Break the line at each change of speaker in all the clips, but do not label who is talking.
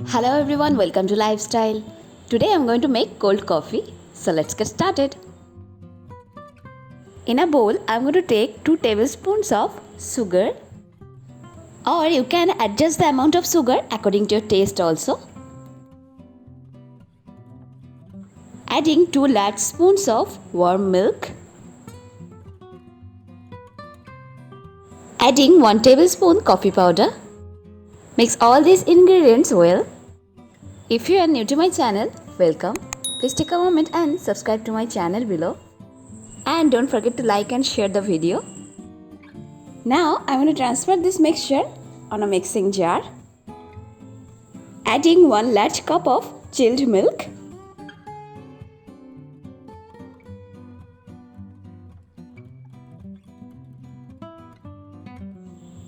Hello everyone, welcome to Lifestyle. Today I'm going to make cold coffee. So let's get started. In a bowl, I'm going to take 2 tablespoons of sugar, or you can adjust the amount of sugar according to your taste also. Adding 2 large spoons of warm milk. Adding 1 tablespoon coffee powder. Mix all these ingredients well. If you are new to my channel, welcome. Please take a moment and subscribe to my channel below. And don't forget to like and share the video. Now I'm going to transfer this mixture on a mixing jar. Adding 1 large cup of chilled milk.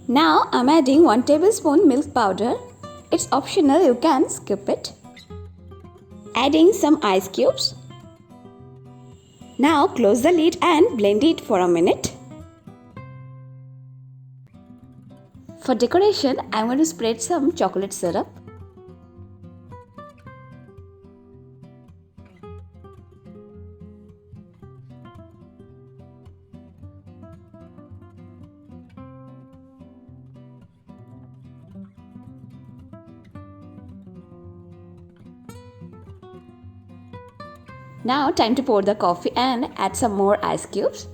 Now I'm adding 1 tablespoon milk powder. It's optional, you can skip it. Adding some ice cubes. Now close the lid and blend it for a minute. For decoration, I'm going to spread some chocolate syrup. Now time to pour the coffee and add some more ice cubes.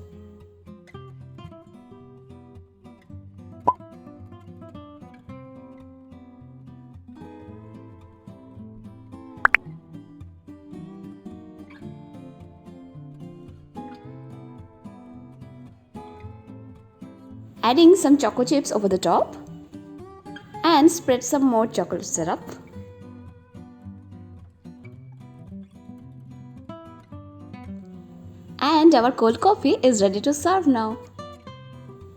Adding some choco chips over the top and spread some more chocolate syrup. And our cold coffee is ready to serve now.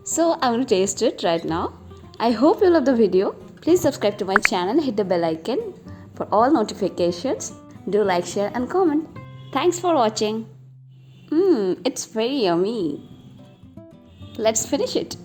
So I'm going to taste it right now. I hope you love the video. Please subscribe to my channel, hit the bell icon for all notifications. Do like, share and comment. Thanks for watching. It's very yummy. Let's finish it.